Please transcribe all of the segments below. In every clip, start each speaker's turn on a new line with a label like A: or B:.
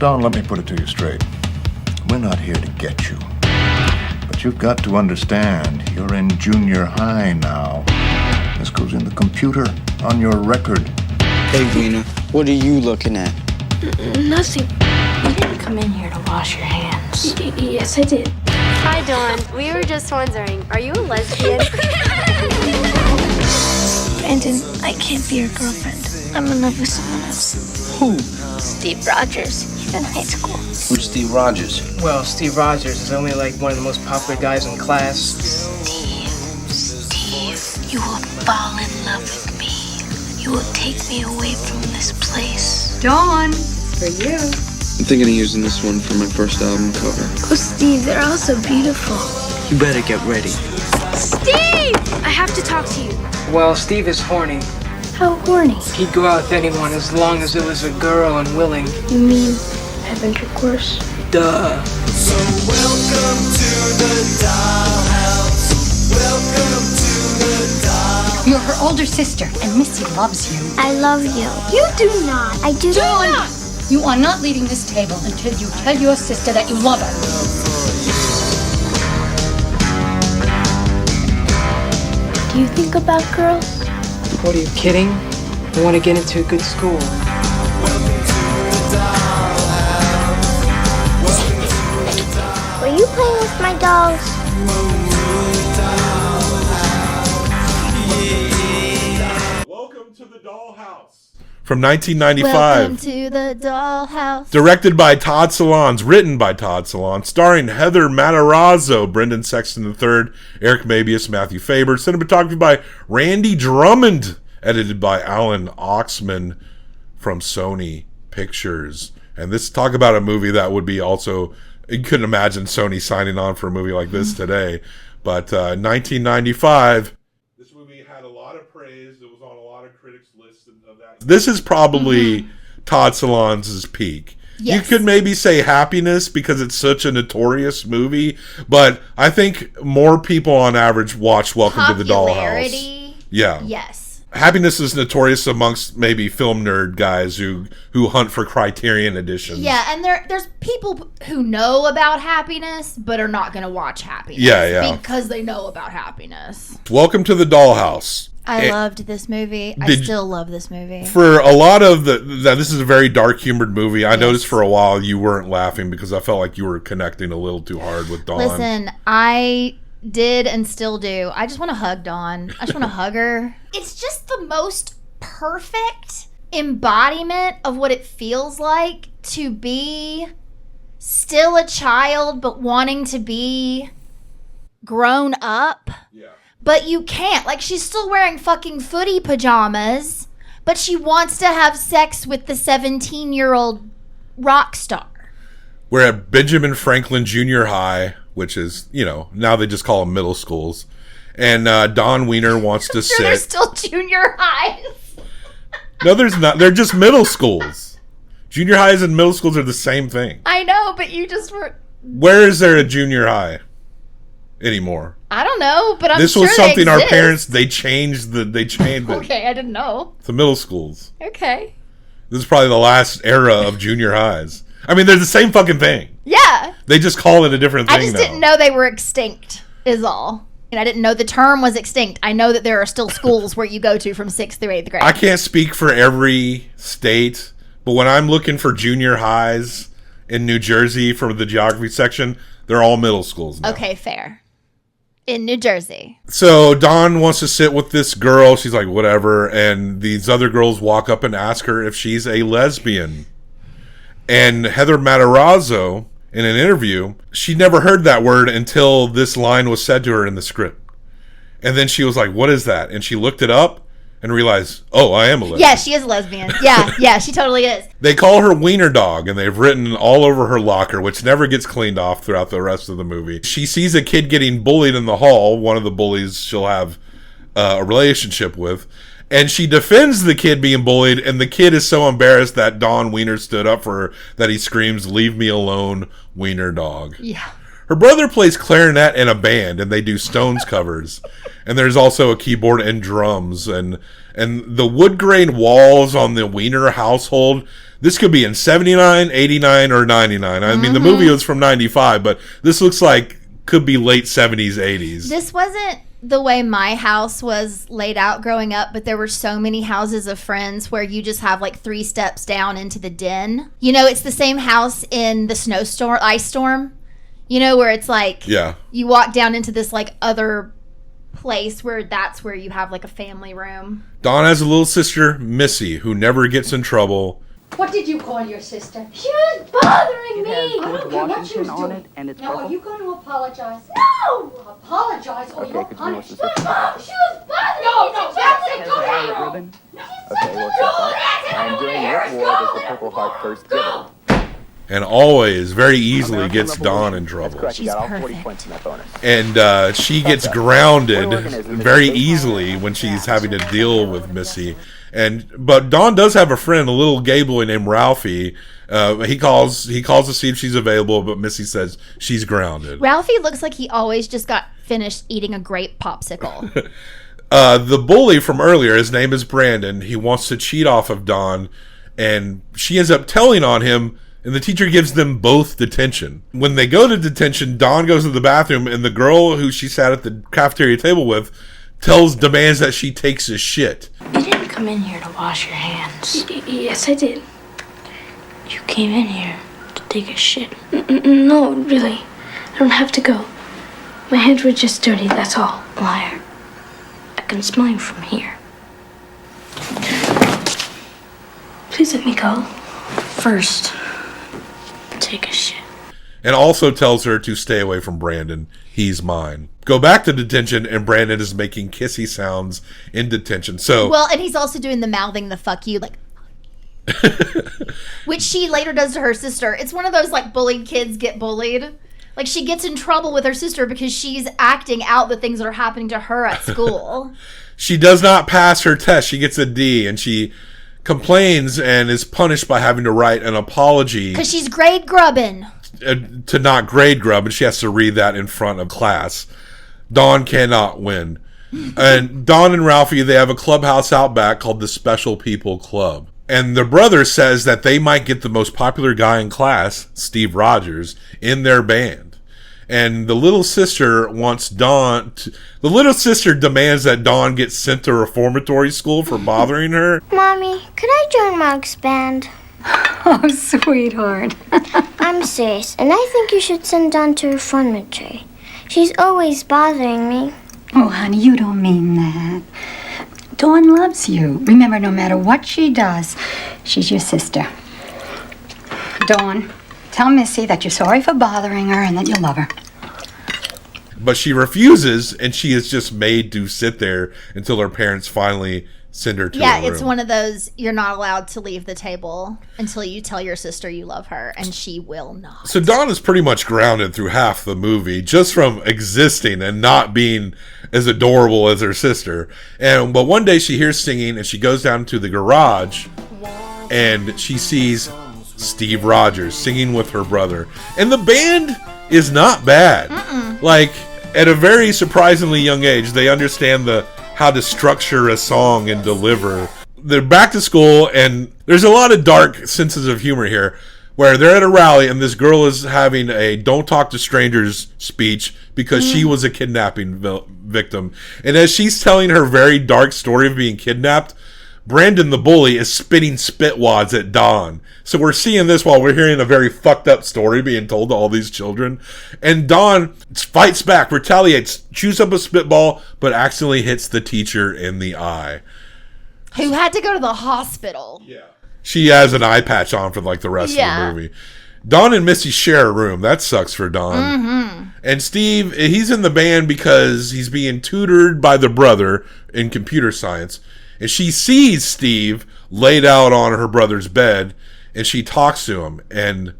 A: Don, let me put it to you straight. We're not here to get you. But you've got to understand, you're in junior high now. This goes in the computer on your record.
B: Hey, Weena, what are you looking at?
C: Nothing.
D: You didn't come in here to wash your hands.
C: Yes, I did.
E: Hi, Dawn. We were just wondering, are you a lesbian?
C: Brandon, I can't be your girlfriend. I'm in love with someone else.
B: Who?
C: Steve Rogers. He's in high school.
B: Who's Steve Rogers?
F: Well, Steve Rogers is only like one of the most popular guys in class.
C: Steve, you will fall in love with me. You will take me away from this place.
G: Dawn, for you.
B: I'm thinking of using this one for my first album cover.
C: Oh, Steve, they're all so beautiful.
B: You better get ready.
E: Steve! I have to talk to you.
F: Well, Steve is horny.
C: How horny.
F: He'd go out with anyone as long as it was a girl and willing.
C: You mean have intercourse?
F: Duh.
H: So welcome to the Dollhouse. Welcome to the Dollhouse.
G: You're her older sister, and Missy loves you.
E: I love you.
C: You do not.
E: I do not.
G: You are not leaving this table until you tell your sister that you love her.
C: Do you think about girls?
F: What, are you kidding? I want to get into a good school.
E: Were you playing with my dolls?
I: Welcome to the Dollhouse. From 1995.
D: Welcome to the Dollhouse.
I: Directed by Todd Solondz, written by Todd Solondz, starring Heather Matarazzo, Brendan Sexton III, Eric Mabius, Matthew Faber, cinematography by Randy Drummond, edited by Alan Oxman from Sony Pictures. And this, talk about a movie that would be also, you couldn't imagine Sony signing on for a movie like this today. But 1995, this movie had a lot of praise. It was on a lot of critics' lists of that. This is probably Todd Solondz's peak.
D: Yes.
I: You could maybe say Happiness because it's such a notorious movie, but I think more people on average watch Welcome to the Dollhouse.
D: Popularity.
I: Yeah.
D: Yes.
I: Happiness is notorious amongst maybe film nerd guys who hunt for Criterion editions.
D: Yeah, and there's people who know about Happiness but are not going to watch Happiness.
I: Yeah.
D: Because they know about Happiness.
I: Welcome to the Dollhouse.
D: I loved this movie. I still love this movie.
I: For a lot of this is a very dark humored movie. I noticed for a while you weren't laughing because I felt like you were connecting a little too hard with Dawn.
D: Listen, I did and still do. I just want to hug Dawn. I just want to hug her. It's just the most perfect embodiment of what it feels like to be still a child but wanting to be grown up. Yeah. But you can't. Like, she's still wearing fucking footy pajamas, but she wants to have sex with the 17-year-old rock star.
I: We're at Benjamin Franklin Junior High, which is, now they just call them middle schools. And Don Wiener wants to sit.
D: There's still junior highs.
I: No, there's not. They're just middle schools. Junior highs and middle schools are the same thing.
D: I know, but you just were...
I: Where is there a junior high anymore?
D: I don't know, but I'm
I: this
D: sure
I: was something
D: they
I: our
D: exist.
I: parents, they changed it.
D: Okay, I didn't know.
I: The middle schools.
D: Okay.
I: This is probably the last era of junior highs. I mean, they're the same fucking thing.
D: Yeah.
I: They just call it a different thing now.
D: I just didn't know they were extinct, is all. And I didn't know the term was extinct. I know that there are still schools where you go to from 6th through 8th grade.
I: I can't speak for every state, but when I'm looking for junior highs in New Jersey for the geography section, they're all middle schools now.
D: Okay, fair. In New Jersey.
I: So Dawn wants to sit with this girl. She's like, whatever. And these other girls walk up and ask her if she's a lesbian. And Heather Matarazzo, in an interview, she never heard that word until this line was said to her in the script. And then she was like, what is that? And she looked it up and realized, oh, I am a lesbian.
D: Yeah, she is a lesbian. Yeah, she totally is.
I: They call her Wiener Dog, and they've written all over her locker, which never gets cleaned off throughout the rest of the movie. She sees a kid getting bullied in the hall, one of the bullies she'll have a relationship with, and she defends the kid being bullied, and the kid is so embarrassed that Don Wiener stood up for her that he screams, "Leave me alone, Wiener Dog."
D: Yeah.
I: Her brother plays clarinet in a band, and they do Stones covers. And there's also a keyboard and drums. And the wood grain walls on the Wiener household, this could be in 79, 89, or 99. I mean, the movie was from 95, but this looks like could be late 70s, 80s.
D: This wasn't the way my house was laid out growing up, but there were so many houses of friends where you just have like 3 steps down into the den. You know, it's the same house in the ice storm, you know, where it's like, you walk down into this like other place where that's where you have like a family room.
I: Dawn has a little sister, Missy, who never gets in trouble.
G: What did you call your sister?
D: She was bothering me.
G: I don't care what she was doing. Now, are you going to apologize?
D: No!
G: Apologize or you're punished.
D: Mom, she was bothering
G: No,
D: me.
G: no, that's it. Go down.
J: I'm doing what war does the Purple Heart first given?
I: And always, very easily gets Dawn in trouble.
J: She's perfect.
I: And she gets grounded very easily when she's having to deal with Missy. But Dawn does have a friend, a little gay boy named Ralphie. He calls to see if she's available, but Missy says she's grounded.
D: Ralphie looks like he always just got finished eating a grape popsicle.
I: The bully from earlier, his name is Brandon. He wants to cheat off of Dawn, and she ends up telling on him, and the teacher gives them both detention. When they go to detention, Dawn goes to the bathroom, and the girl who she sat at the cafeteria table with demands that she takes a shit.
C: You didn't come in here to wash your hands.
E: Yes, I did.
C: You came in here to take a shit.
E: No, really. I don't have to go. My hands were just dirty, that's all.
C: Liar. I can smell you from here.
E: Please let me go.
C: First, take a shit.
I: And also tells her to stay away from Brandon. He's mine. Go back to detention, and Brandon is making kissy sounds in detention.
D: Well, and he's also doing the mouthing the fuck you, like, which she later does to her sister. It's one of those, like, bullied kids get bullied. Like, she gets in trouble with her sister because she's acting out the things that are happening to her at school.
I: She does not pass her test. She gets a D, and she complains and is punished by having to write an apology.
D: Because she's grade grubbing.
I: To not grade grub, and she has to read that in front of class. Dawn cannot win. And Dawn and Ralphie, they have a clubhouse out back called the Special People Club. And their brother says that they might get the most popular guy in class, Steve Rogers, in their band. And the little sister demands that Dawn get sent to reformatory school for bothering her.
K: Mommy, could I join Mark's band?
G: Oh, sweetheart.
K: I'm serious, and I think you should send Dawn to reformatory. She's always bothering me.
G: Oh, honey, you don't mean that. Dawn loves you. Remember, no matter what she does, she's your sister. Dawn, tell Missy that you're sorry for bothering her and that you love her.
I: But she refuses, and she is just made to sit there until her parents finally send her to her room.
D: It's one of those, you're not allowed to leave the table until you tell your sister you love her, and she will not.
I: So Dawn is pretty much grounded through half the movie just from existing and not being as adorable as her sister. But one day she hears singing, and she goes down to the garage, and she sees Steve Rogers singing with her brother. And the band is not bad. Like, at a very surprisingly young age, they understand how to structure a song and deliver. They're back to school, and there's a lot of dark senses of humor here, where they're at a rally, and this girl is having a "don't talk to strangers" speech because she was a kidnapping victim. And as she's telling her very dark story of being kidnapped, Brandon the bully is spitting spit wads at Dawn. So we're seeing this while we're hearing a very fucked up story being told to all these children. And Dawn fights back, retaliates, chews up a spitball, but accidentally hits the teacher in the eye.
D: Who had to go to the hospital.
I: Yeah. She has an eye patch on for like the rest of the movie. Dawn and Missy share a room. That sucks for Dawn. And Steve, he's in the band because he's being tutored by the brother in computer science. And she sees Steve laid out on her brother's bed, and she talks to him, and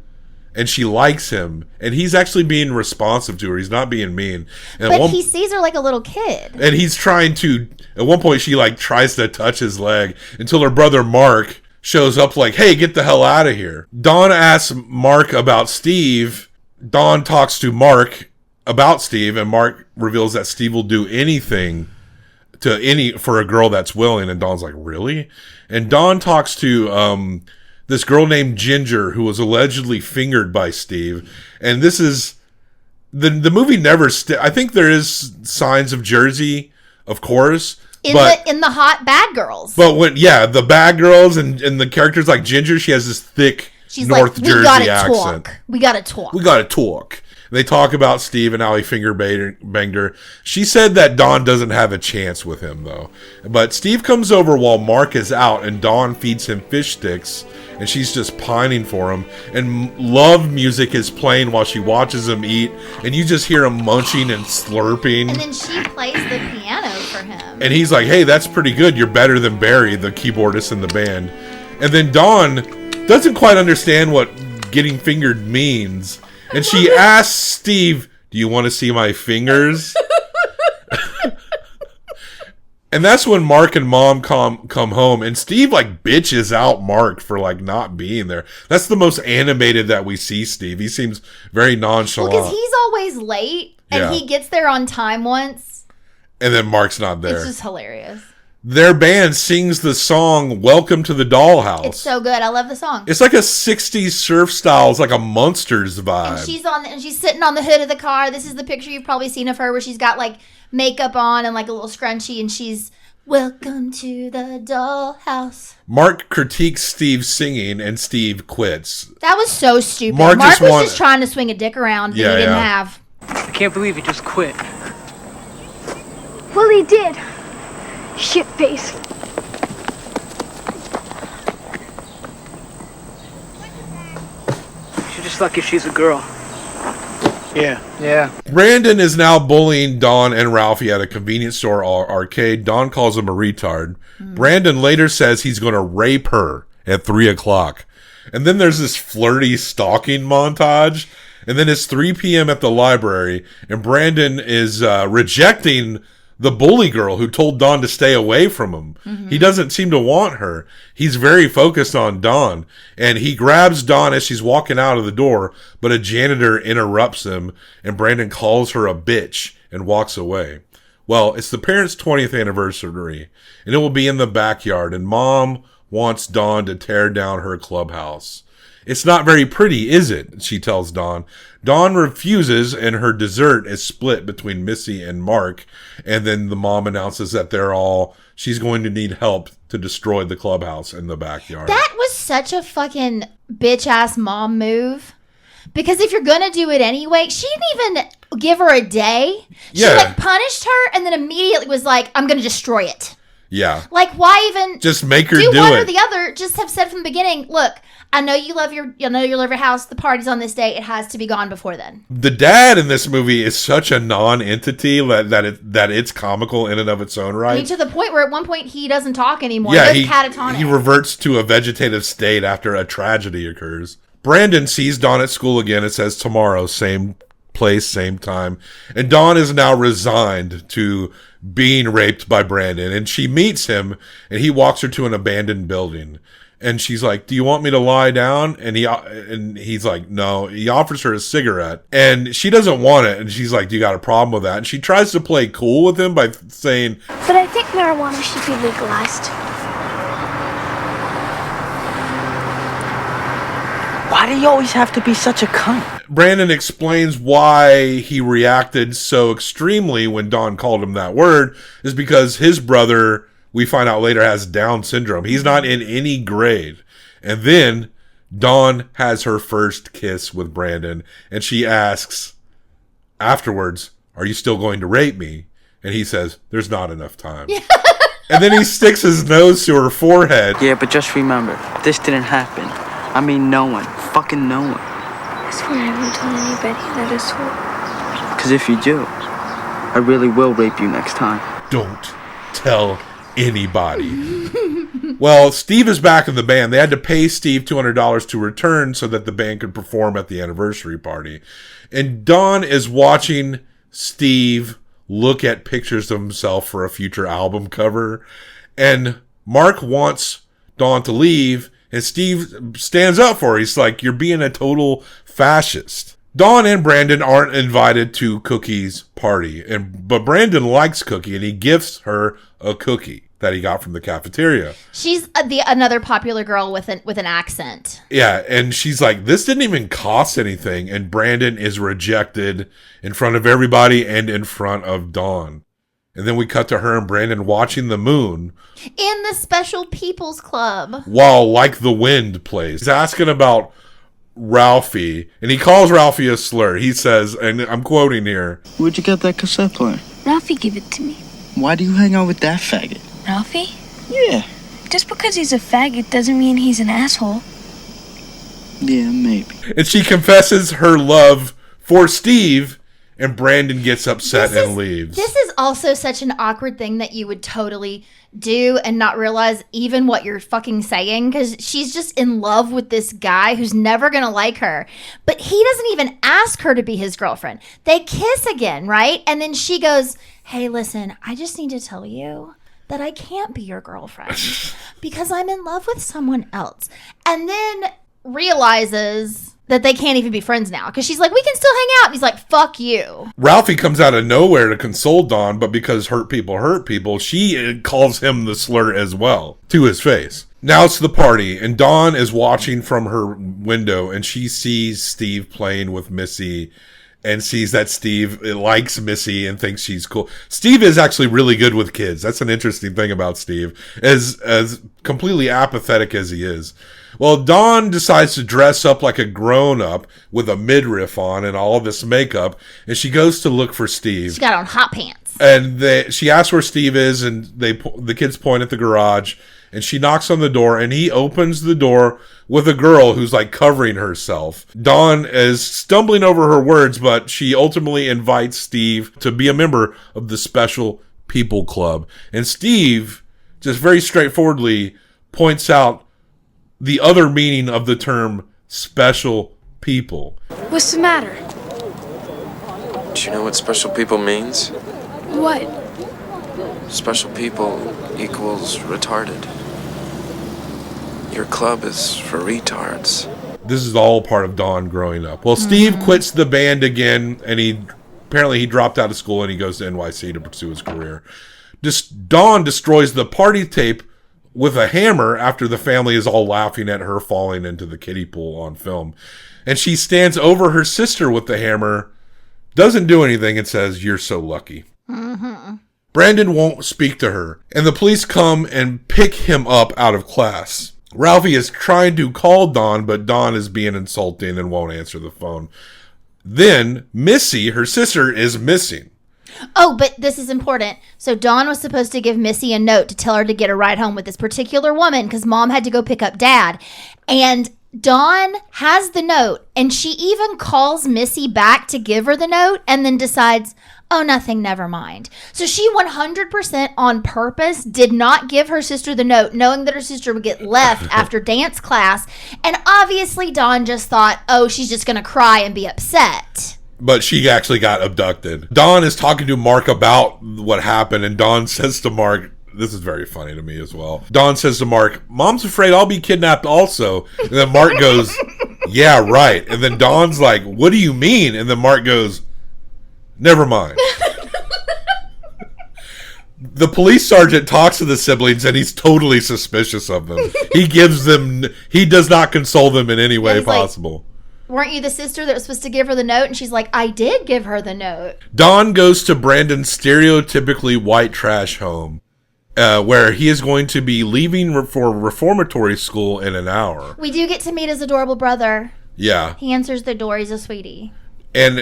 I: she likes him, and he's actually being responsive to her. He's not being mean. And
D: but he sees her like a little kid.
I: And he's trying to, at one point she like tries to touch his leg until her brother Mark shows up like, "Hey, get the hell out of here." Dawn asks Mark about Steve. Dawn talks to Mark about Steve, and Mark reveals that Steve will do anything for a girl that's willing. And Dawn's like, "Really?" And Dawn talks to this girl named Ginger who was allegedly fingered by Steve. And this is the movie never. I think there is signs of Jersey, of course.
D: In the hot bad girls.
I: But the bad girls and the characters like Ginger, she has this thick North Jersey accent.
D: We gotta talk.
I: We gotta talk. They talk about Steve and how he finger banged her. She said that Dawn doesn't have a chance with him, though. But Steve comes over while Mark is out, and Dawn feeds him fish sticks, and she's just pining for him. And love music is playing while she watches him eat, and you just hear him munching and slurping.
D: And then she plays the piano for him.
I: And he's like, hey, that's pretty good. You're better than Barry, the keyboardist in the band. And then Dawn doesn't quite understand what getting fingered means. And she asks Steve, do you want to see my fingers? And that's when Mark and Mom come home. And Steve, like, bitches out Mark for, like, not being there. That's the most animated that we see Steve. He seems very nonchalant.
D: Well, because he's always late. And he gets there on time once.
I: And then Mark's not there.
D: It's just hilarious.
I: Their band sings the song Welcome to the Dollhouse.
D: It's so good. I love the song.
I: It's like a 60s surf style. It's like a Munsters vibe.
D: And she's sitting on the hood of the car. This is the picture you've probably seen of her where she's got like makeup on and like a little scrunchie and she's welcome to the dollhouse.
I: Mark critiques Steve's singing and Steve quits.
D: That was so stupid.
I: Mark
D: was just trying to swing a dick around that he didn't have.
F: I can't believe he just quit.
E: Well, he did. Shit face.
F: She's just lucky she's a girl. Yeah.
I: Brandon is now bullying Dawn and Ralphie at a convenience store arcade. Dawn calls him a retard. Brandon later says he's going to rape her at 3 o'clock. And then there's this flirty stalking montage. And then it's 3 p.m. at the library. And Brandon is rejecting the bully girl who told Dawn to stay away from him. Mm-hmm. He doesn't seem to want her. He's very focused on Dawn. And he grabs Dawn as she's walking out of the door, but a janitor interrupts him, and Brandon calls her a bitch and walks away. Well, it's the parents' 20th anniversary, and it will be in the backyard, and Mom wants Dawn to tear down her clubhouse. It's not very pretty, is it? She tells Dawn. Dawn refuses, and her dessert is split between Missy and Mark. And then the mom announces that she's going to need help to destroy the clubhouse in the backyard.
D: That was such a fucking bitch-ass mom move. Because if you're gonna do it anyway, she didn't even give her a day. She punished her and then immediately was like, I'm gonna destroy it.
I: Yeah.
D: Like, why even
I: just make her do
D: one
I: it.
D: Or the other? Just have said from the beginning, look, I know you love your house. The party's on this day. It has to be gone before then.
I: The dad in this movie is such a non-entity that it's comical in and of its own right.
D: I mean, to the point where at one point he doesn't talk anymore. Yeah, he's catatonic.
I: He reverts to a vegetative state after a tragedy occurs. Brandon sees Dawn at school again. It says tomorrow, same place, same time. And Dawn is now resigned to being raped by Brandon. And she meets him, and he walks her to an abandoned building. And she's like, do you want me to lie down? And he's like, no. He offers her a cigarette. And she doesn't want it. And she's like, do you got a problem with that? And she tries to play cool with him by saying,
E: but I think marijuana should be legalized.
B: Why do you always have to be such a cunt?
I: Brandon explains why he reacted so extremely when Dawn called him that word is because his brother, we find out later, has Down syndrome. He's not in any grade. And then Dawn has her first kiss with Brandon, and she asks afterwards, are you still going to rape me? And he says, there's not enough time. And then he sticks his nose to her forehead.
B: Yeah, but just remember, this didn't happen. I mean, no one. Fucking no one.
E: I swear I haven't told anybody that is what.
B: Because if you do, I really will rape you next time.
I: Don't tell anybody. Well, Steve is back in the band. They had to pay Steve $200 to return so that the band could perform at the anniversary party. And Dawn is watching Steve look at pictures of himself for a future album cover. And Mark wants Dawn to leave, and Steve stands up for her. He's like, you're being a total fascist. Dawn and Brandon aren't invited to Cookie's party, but Brandon likes Cookie, and he gifts her a cookie. that he got from the cafeteria.
D: She's another popular girl with an accent.
I: Yeah, and she's like, this didn't even cost anything, and Brandon is rejected in front of everybody and in front of Dawn. And then we cut to her and Brandon watching the moon
D: In the Special People's Club.
I: while Like the Wind plays. He's asking about Ralphie, and he calls Ralphie a slur. He says, and I'm quoting here,
B: Where'd you get that cassette player?
E: Ralphie gave it to me.
B: Why do you hang out with that faggot?
E: Ralphie?
B: Yeah.
E: Just because he's a faggot doesn't mean he's an asshole.
B: Yeah, maybe.
I: and she confesses her love for Steve, and Brandon gets upset and leaves.
D: This is also such an awkward thing that you would totally do and not realize even what you're fucking saying, because she's just in love with this guy who's never gonna like her, but he doesn't even ask her to be his girlfriend. They kiss again, right? And then she goes, hey, listen, I just need to tell you that I can't be your girlfriend because I'm in love with someone else. And then realizes that they can't even be friends now, because she's like, we can still hang out. And he's like, fuck you.
I: Ralphie comes out of nowhere to console Dawn, but because hurt people, she calls him the slur as well, to his face. Now it's the party, and Dawn is watching from her window, and she sees Steve playing with Missy, and sees that Steve likes Missy and thinks she's cool. Steve is actually really good with kids. That's an interesting thing about Steve, as completely apathetic as he is. Well, Dawn decides to dress up like a grown-up with a midriff on and all of this makeup, and she goes to look for Steve.
D: She got on hot pants.
I: And she asks where Steve is, and the kids point at the garage, and she knocks on the door, and he opens the door with a girl who's like covering herself. Dawn is stumbling over her words, but she ultimately invites Steve to be a member of the Special People Club. And Steve just very straightforwardly points out the other meaning of the term special people.
E: What's the matter?
L: Do you know what special people means?
E: What?
L: Special people equals retarded. Your club is for retards.
I: This is all part of Dawn growing up. Well, Steve quits the band again, and he dropped out of school and he goes to NYC to pursue his career. Dawn destroys the party tape with a hammer after the family is all laughing at her falling into the kiddie pool on film. And she stands over her sister with the hammer, doesn't do anything, and says, "You're so lucky."
D: Mm-hmm.
I: Brandon won't speak to her, and the police come and pick him up out of class. Ralphie is trying to call Dawn, but Dawn is being insulting and won't answer the phone. Then Missy, her sister, is missing.
D: Oh, but this is important. So Dawn was supposed to give Missy a note to tell her to get a ride home with this particular woman because Mom had to go pick up Dad. And Dawn has the note, and she even calls Missy back to give her the note and then decides, oh, nothing, never mind. So she 100% on purpose did not give her sister the note, knowing that her sister would get left after dance class. And obviously Dawn just thought, oh, she's just going to cry and be upset.
I: But she actually got abducted. Dawn is talking to Mark about what happened, and Dawn says to Mark, this is very funny to me as well. Dawn says to Mark, Mom's afraid I'll be kidnapped also. And then Mark goes, yeah, right. And then Dawn's like, what do you mean? And then Mark goes, never mind. The police sergeant talks to the siblings, and he's totally suspicious of them. He does not console them in any way possible.
D: Weren't you the sister that was supposed to give her the note? And she's like, I did give her the note.
I: Dawn goes to Brandon's stereotypically white trash home, where he is going to be leaving for reformatory school in an hour.
D: We do get to meet his adorable brother.
I: Yeah.
D: He answers the door. He's a sweetie.
I: And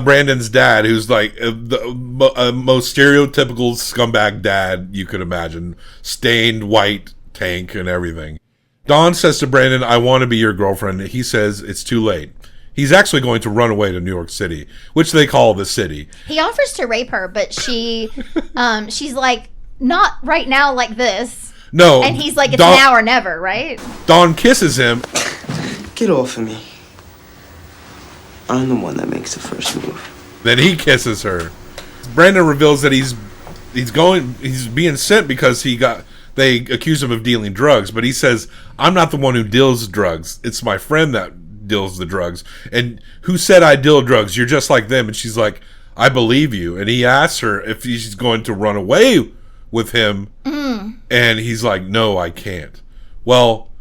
I: Brandon's dad, who's like the most stereotypical scumbag dad you could imagine. Stained white tank and everything. Dawn says to Brandon, I want to be your girlfriend. He says it's too late. He's actually going to run away to New York City, which they call the city.
D: He offers to rape her, but she's like, not right now like this.
I: No.
D: And he's like, it's now or never, right?
I: Dawn kisses him.
B: Get off of me. I'm the one that makes the first move.
I: Then he kisses her. Brandon reveals that he's being sent because they accuse him of dealing drugs, but he says, I'm not the one who deals drugs. It's my friend that deals the drugs. And who said I deal drugs? You're just like them. And she's like, I believe you. And he asks her if she's going to run away with him. And he's like, no, I can't. Well,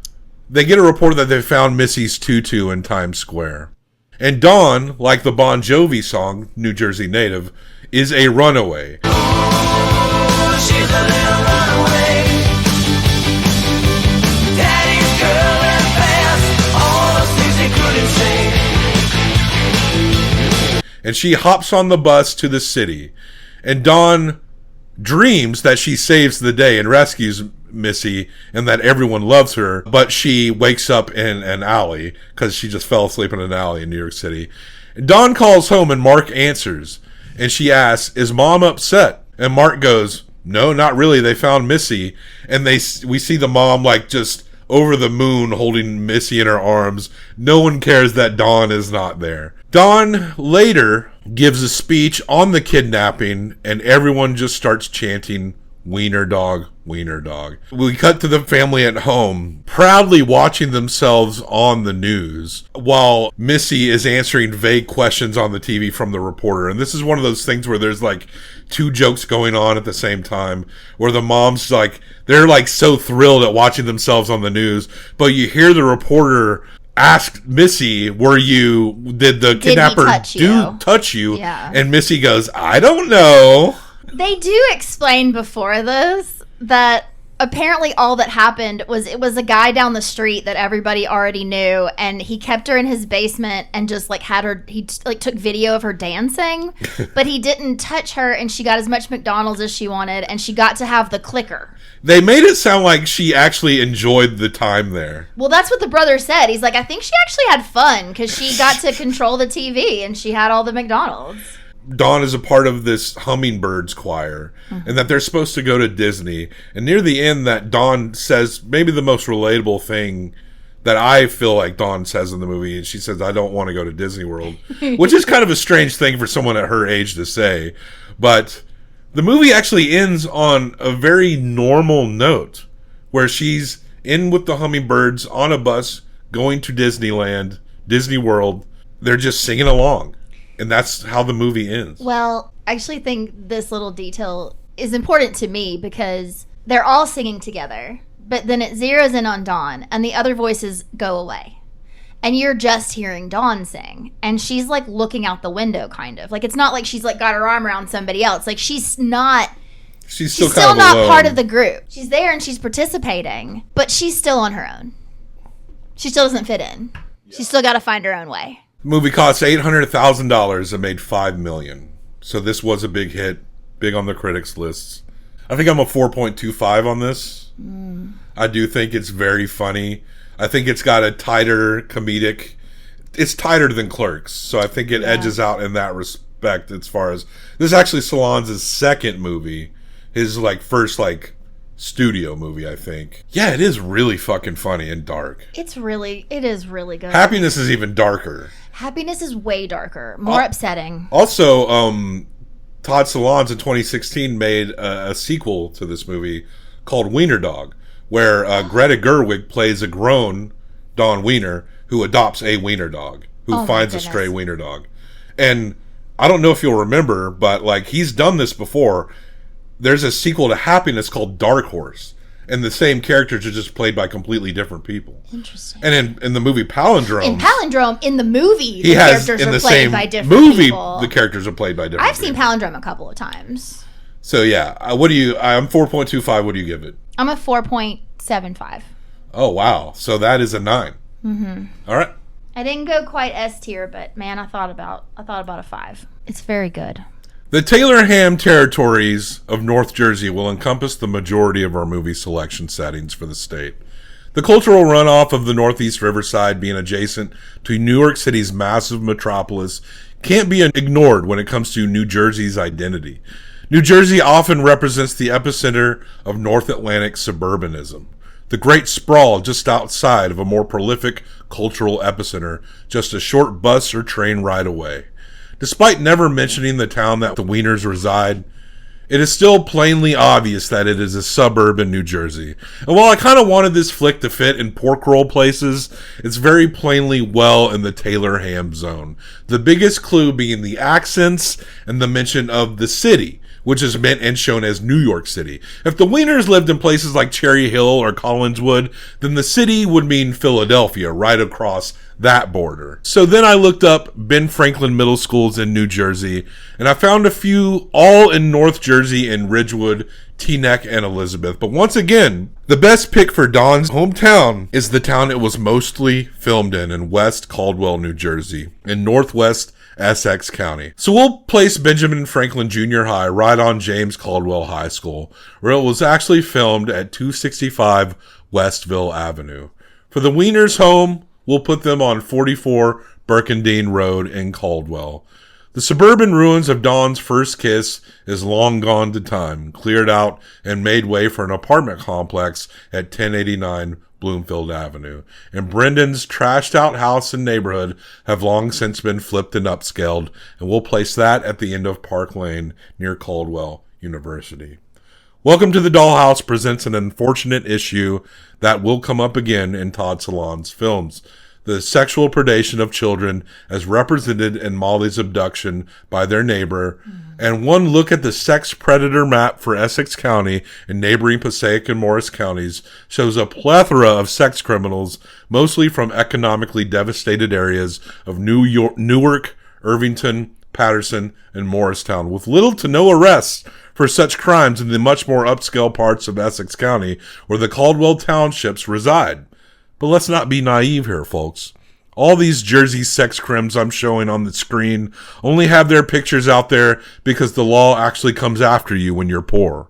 I: they get a report that they found Missy's tutu in Times Square. And Dawn, like the Bon Jovi song, New Jersey native, is a runaway.
H: She's a little runaway. Daddy's girl and fast. All those things he couldn't say.
I: And she hops on the bus to the city. And Dawn dreams that she saves the day and rescues Missy and that everyone loves her. But she wakes up in an alley because she just fell asleep in an alley in New York City. And Dawn calls home and Mark answers. And she asks, is Mom upset? And Mark goes, no, not really. They found Missy. And we see the mom like just over the moon holding Missy in her arms. No one cares that Dawn is not there. Dawn later gives a speech on the kidnapping and everyone just starts chanting, wiener dog, wiener dog. We cut to the family at home, proudly watching themselves on the news while Missy is answering vague questions on the TV from the reporter. And this is one of those things where there's like two jokes going on at the same time, where the mom's like, they're like so thrilled at watching themselves on the news, but you hear the reporter ask Missy, did the kidnapper touch you?
D: Yeah.
I: And Missy goes, I don't know.
D: They do explain before this that apparently all that happened was it was a guy down the street that everybody already knew, and he kept her in his basement and just like had her, he like took video of her dancing, but he didn't touch her, and she got as much McDonald's as she wanted, and she got to have the clicker.
I: They made it sound like she actually enjoyed the time there.
D: Well, that's what the brother said. He's like, I think she actually had fun because she got to control the TV and she had all the McDonald's.
I: Dawn is a part of this Hummingbirds choir, and that they're supposed to go to Disney. And near the end, that Dawn says maybe the most relatable thing that I feel like Dawn says in the movie, and she says, I don't want to go to Disney World, which is kind of a strange thing for someone at her age to say. But the movie actually ends on a very normal note, where she's in with the Hummingbirds on a bus going to Disneyland, Disney World. They're just singing along. And that's how the movie ends.
D: Well, I actually think this little detail is important to me because they're all singing together, but then it zeroes in on Dawn and the other voices go away. And you're just hearing Dawn sing. And she's like looking out the window, kind of. Like it's not like she's like got her arm around somebody else. Like she's still
I: not
D: alone. Part of the group. She's there and she's participating, but she's still on her own. She still doesn't fit in. She's still got to find her own way.
I: The movie cost $800,000 and made $5 million. So this was a big hit, big on the critics' lists. I think I'm a 4.25 on this. I do think it's very funny. I think it's got a tighter comedic. It's tighter than Clerks, so I think it edges out in that respect. As far as this is actually Salon's second movie, his like first like studio movie, I think. Yeah, it is really fucking funny and dark.
D: It is really good.
I: Happiness is even darker.
D: Happiness is way darker, more upsetting.
I: Also, Todd Solondz in 2016 made a sequel to this movie called Wiener Dog, where Greta Gerwig plays a grown Dawn Wiener who adopts a wiener dog, who finds a stray wiener dog. And I don't know if you'll remember, but like he's done this before. There's a sequel to Happiness called Dark Horse, and the same characters are just played by completely different people.
D: Interesting.
I: And in the movie Palindrome,
D: in the movie, the characters are played by different people.
I: The characters are played by different
D: I've seen Palindrome a couple of times.
I: So yeah, I'm 4.25. What do you give it?
D: I'm a 4.75.
I: Oh wow! So that is a 9.
D: Mm-hmm.
I: All right.
D: I didn't go quite S tier, but man, I thought about a 5. It's very good.
I: The Taylor-Ham territories of North Jersey will encompass the majority of our movie selection settings for the state. The cultural runoff of the Northeast Riverside being adjacent to New York City's massive metropolis can't be ignored when it comes to New Jersey's identity. New Jersey often represents the epicenter of North Atlantic suburbanism, the great sprawl just outside of a more prolific cultural epicenter, just a short bus or train ride away. Despite never mentioning the town that the Wieners reside, it is still plainly obvious that it is a suburb in New Jersey. And while I kind of wanted this flick to fit in pork roll places, it's very plainly well in the Taylor-Ham zone. The biggest clue being the accents and the mention of the city, which is meant and shown as New York City. If the Wieners lived in places like Cherry Hill or Collinswood, then the city would mean Philadelphia, right across that border. So then I looked up Ben Franklin middle schools in New Jersey, and I found a few all in North Jersey in Ridgewood, Teaneck, and Elizabeth. But once again, the best pick for Don's hometown is the town it was mostly filmed in West Caldwell, New Jersey, in northwest Essex County. So we'll place Benjamin Franklin Junior High right on James Caldwell High School, where it was actually filmed at 265 Westville Avenue. For the Wieners' home, we'll put them on 44 Birkendine Road in Caldwell. The suburban ruins of Don's first kiss is long gone to time, cleared out and made way for an apartment complex at 1089 Bloomfield Avenue. And Brendan's trashed out house and neighborhood have long since been flipped and upscaled, and we'll place that at the end of Park Lane near Caldwell University. Welcome to the Dollhouse presents an unfortunate issue that will come up again in Todd Solondz films. The sexual predation of children as represented in Molly's abduction by their neighbor, and one look at the sex predator map for Essex County and neighboring Passaic and Morris counties shows a plethora of sex criminals, mostly from economically devastated areas of Newark, Irvington, Patterson, and Morristown, with little to no arrests for such crimes in the much more upscale parts of Essex County where the Caldwell townships reside. But let's not be naive here, folks. All these Jersey sex crimes I'm showing on the screen only have their pictures out there because the law actually comes after you when you're poor.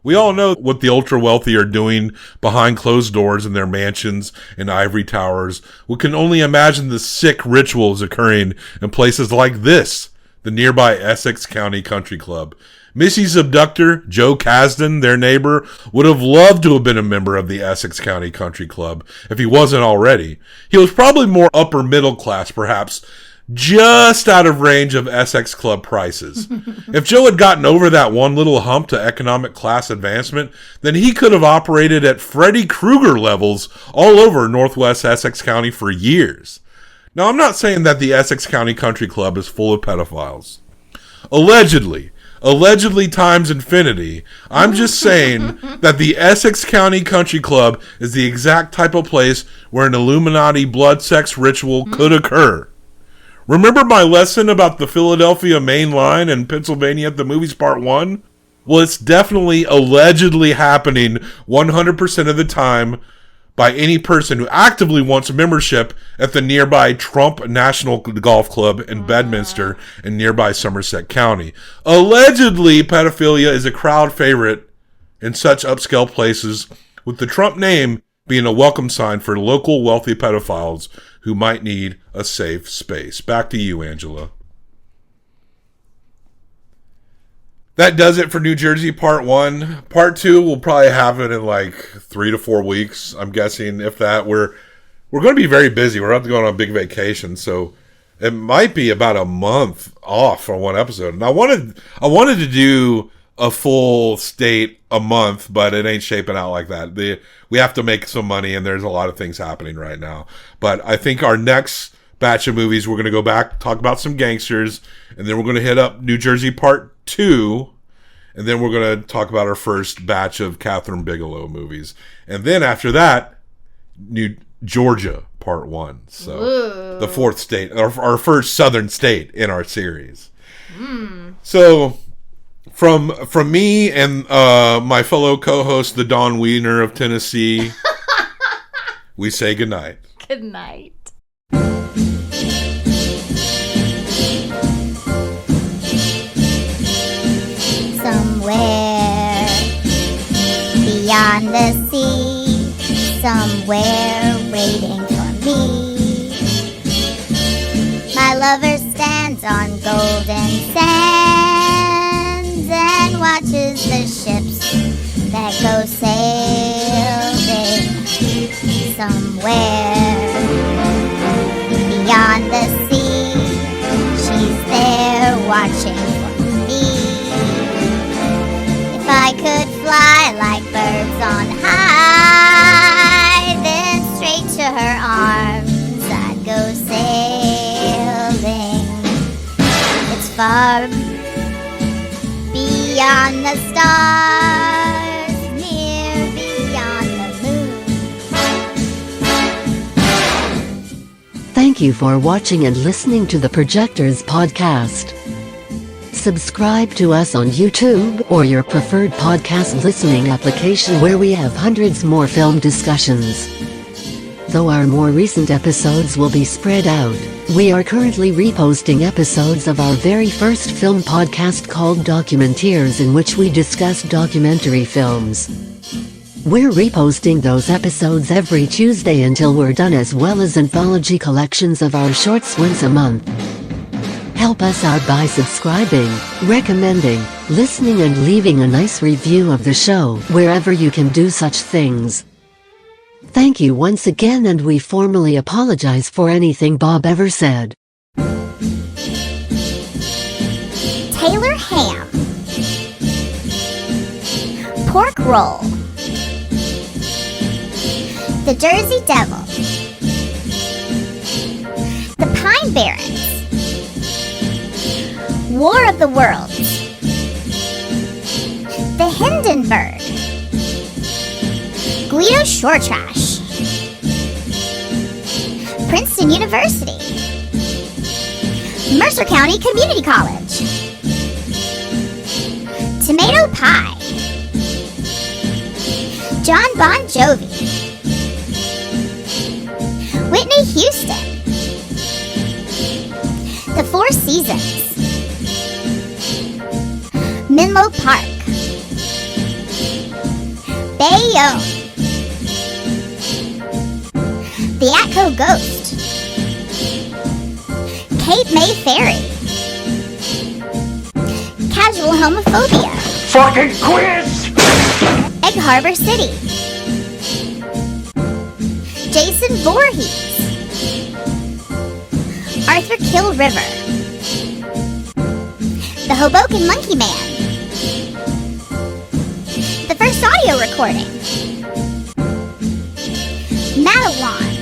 I: We all know what the ultra-wealthy are doing behind closed doors in their mansions and ivory towers. We can only imagine the sick rituals occurring in places like this, the nearby Essex County Country Club. Missy's abductor, Joe Kasdan, their neighbor, would have loved to have been a member of the Essex County Country Club, if he wasn't already. He was probably more upper middle class, perhaps, just out of range of Essex Club prices. If Joe had gotten over that one little hump to economic class advancement, then he could have operated at Freddy Krueger levels all over Northwest Essex County for years. Now, I'm not saying that the Essex County Country Club is full of pedophiles. Allegedly times infinity. I'm just saying that the Essex County Country Club is the exact type of place where an Illuminati blood sex ritual could occur. Remember my lesson about the Philadelphia Main Line and Pennsylvania at the Movies Part 1? Well, it's definitely allegedly happening 100% of the time by any person who actively wants membership at the nearby Trump National Golf Club in Bedminster in nearby Somerset County. Allegedly, pedophilia is a crowd favorite in such upscale places, with the Trump name being a welcome sign for local wealthy pedophiles who might need a safe space. Back to you, Angela. That does it for New Jersey Part 1. Part 2 will probably happen in like 3 to 4 weeks, I'm guessing, if that. We're going to be very busy. We're about to go on a big vacation, so it might be about a month off for one episode. And I wanted to do a full state a month, but it ain't shaping out like that. We have to make some money, and there's a lot of things happening right now. But I think our next batch of movies, we're going to go back, talk about some gangsters, and then we're going to hit up New Jersey Part 2, and then we're going to talk about our first batch of Catherine Bigelow movies. And then after that, New Georgia Part 1. So the fourth state, our first southern state in our series. So from me and my fellow co-host, the Don Wiener of Tennessee, we say goodnight.
D: Good night.
M: Somewhere beyond the sea, somewhere waiting for me, my lover stands on golden sands and watches the ships that go sailing. Somewhere beyond the sea, she's there watching for me. If I could fly like birds on high, then straight to her arms I'd go sailing. It's far beyond beyond the stars, near beyond the moon.
N: Thank you for watching and listening to the Projectors podcast. Subscribe to us on YouTube or your preferred podcast listening application where we have hundreds more film discussions. Though our more recent episodes will be spread out, we are currently reposting episodes of our very first film podcast called Documenteers, in which we discuss documentary films. We're reposting those episodes every Tuesday until we're done, as well as anthology collections of our shorts once a month. Help us out by subscribing, recommending, listening, and leaving a nice review of the show wherever you can do such things. Thank you once again, and we formally apologize for anything Bob ever said.
M: Taylor ham. Pork roll. The Jersey Devil. The Pine Barrens. War of the Worlds. The Hindenburg. Guido Shore Trash. Princeton University. Mercer County Community College. Tomato Pie. John Bon Jovi. Whitney Houston. The Four Seasons. Menlo Park. Bayonne. The Atco Ghost. Cape May Ferry. Casual Homophobia.
H: Fucking quiz!
M: Egg Harbor City. Jason Voorhees. Arthur Kill River. The Hoboken Monkey Man. The first audio recording. Madawan.